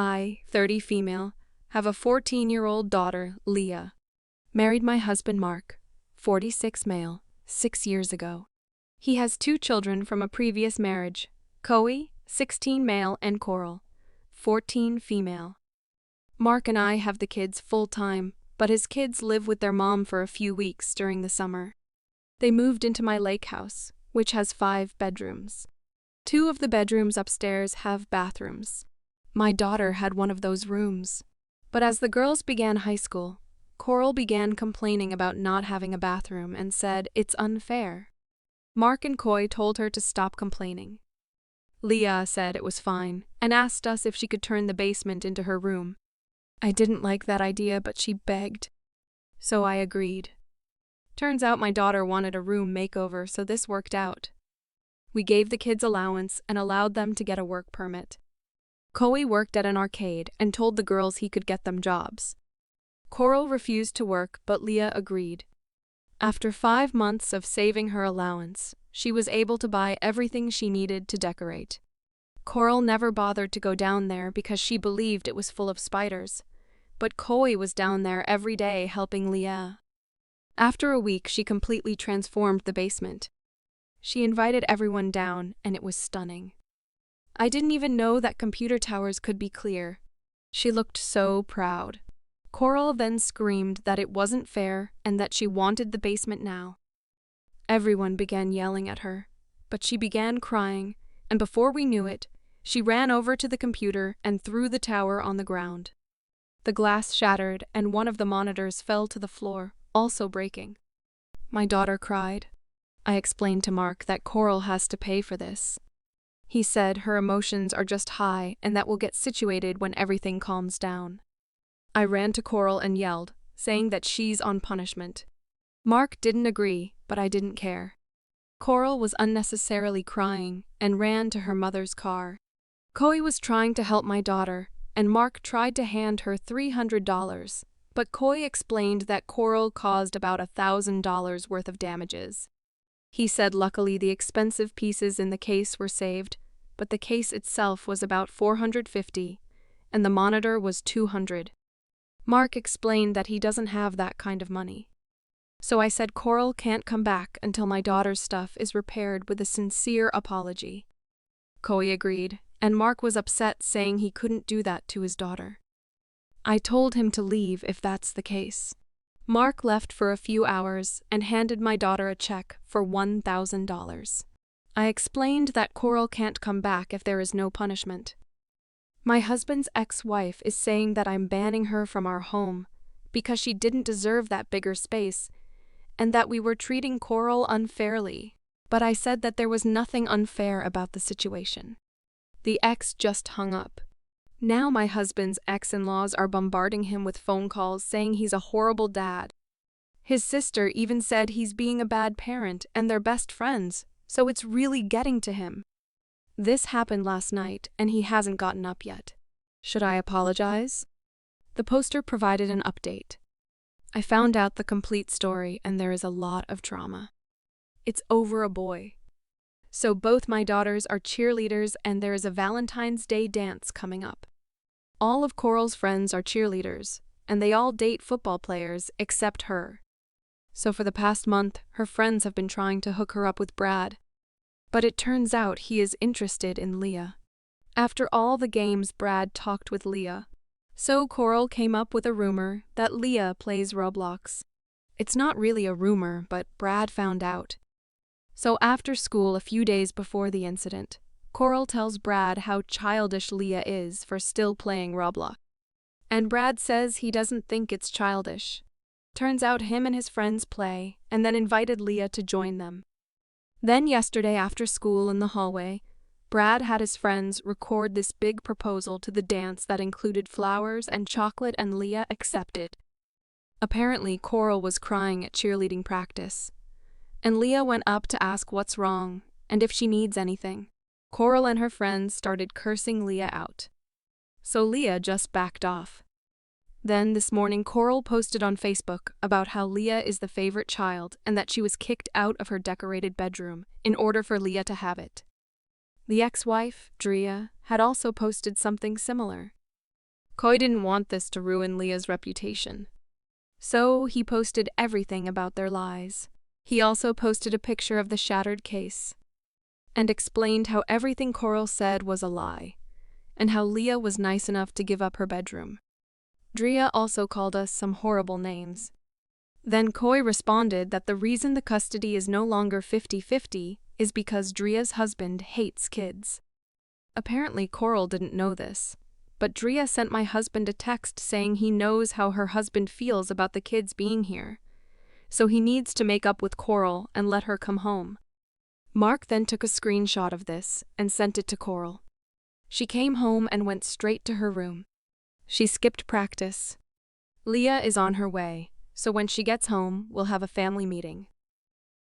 I, 30 female, have a 14-year-old daughter, Leah. Married my husband Mark, 46 male, 6 years ago. He has 2 children from a previous marriage, Coe, 16 male, and Coral, 14 female. Mark and I have the kids full-time, but his kids live with their mom for a few weeks during the summer. They moved into my lake house, which has 5 bedrooms. 2 of the bedrooms upstairs have bathrooms. My daughter had one of those rooms. But as the girls began high school, Coral began complaining about not having a bathroom and said it's unfair. Mark and Coy told her to stop complaining. Leah said it was fine and asked us if she could turn the basement into her room. I didn't like that idea, but she begged. So I agreed. Turns out my daughter wanted a room makeover, so this worked out. We gave the kids allowance and allowed them to get a work permit. Coe worked at an arcade and told the girls he could get them jobs. Coral refused to work, but Leah agreed. After 5 months of saving her allowance, she was able to buy everything she needed to decorate. Coral never bothered to go down there because she believed it was full of spiders, but Coe was down there every day helping Leah. After a week, she completely transformed the basement. She invited everyone down, and it was stunning. I didn't even know that computer towers could be clear. She looked so proud. Coral then screamed that it wasn't fair and that she wanted the basement now. Everyone began yelling at her, but she began crying, and before we knew it, she ran over to the computer and threw the tower on the ground. The glass shattered and one of the monitors fell to the floor, also breaking. My daughter cried. I explained to Mark that Coral has to pay for this. He said her emotions are just high and that we'll get situated when everything calms down. I ran to Coral and yelled, saying that she's on punishment. Mark didn't agree, but I didn't care. Coral was unnecessarily crying and ran to her mother's car. Coe was trying to help my daughter, and Mark tried to hand her $300, but Coe explained that Coral caused about $1,000 worth of damages. He said luckily the expensive pieces in the case were saved, but the case itself was about $450, and the monitor was $200. Mark explained that he doesn't have that kind of money. So I said Coral can't come back until my daughter's stuff is repaired with a sincere apology. Coe agreed, and Mark was upset, saying he couldn't do that to his daughter. I told him to leave if that's the case. Mark left for a few hours and handed my daughter a check for $1,000. I explained that Coral can't come back if there is no punishment. My husband's ex-wife is saying that I'm banning her from our home because she didn't deserve that bigger space and that we were treating Coral unfairly. But I said that there was nothing unfair about the situation. The ex just hung up. Now my husband's ex-in-laws are bombarding him with phone calls saying he's a horrible dad. His sister even said he's being a bad parent and they're best friends, so it's really getting to him. This happened last night and he hasn't gotten up yet. Should I apologize? The poster provided an update. I found out the complete story and there is a lot of drama. It's over a boy. So both my daughters are cheerleaders and there is a Valentine's Day dance coming up. All of Coral's friends are cheerleaders, and they all date football players except her. So for the past month, her friends have been trying to hook her up with Brad. But it turns out he is interested in Leah. After all the games, Brad talked with Leah. So Coral came up with a rumor that Leah plays Roblox. It's not really a rumor, but Brad found out. So after school, a few days before the incident, Coral tells Brad how childish Leah is for still playing Roblox. And Brad says he doesn't think it's childish. Turns out him and his friends play, and then invited Leah to join them. Then yesterday after school in the hallway, Brad had his friends record this big proposal to the dance that included flowers and chocolate, and Leah accepted. Apparently, Coral was crying at cheerleading practice, and Leah went up to ask what's wrong and if she needs anything. Coral and her friends started cursing Leah out. So Leah just backed off. Then this morning, Coral posted on Facebook about how Leah is the favorite child and that she was kicked out of her decorated bedroom in order for Leah to have it. The ex-wife, Drea, had also posted something similar. Coy didn't want this to ruin Leah's reputation. So he posted everything about their lies. He also posted a picture of the shattered case and explained how everything Coral said was a lie and how Leah was nice enough to give up her bedroom. Drea also called us some horrible names. Then Coy responded that the reason the custody is no longer 50-50 is because Drea's husband hates kids. Apparently Coral didn't know this, but Drea sent my husband a text saying he knows how her husband feels about the kids being here, so he needs to make up with Coral and let her come home. Mark then took a screenshot of this and sent it to Coral. She came home and went straight to her room. She skipped practice. Leah is on her way, so when she gets home, we'll have a family meeting.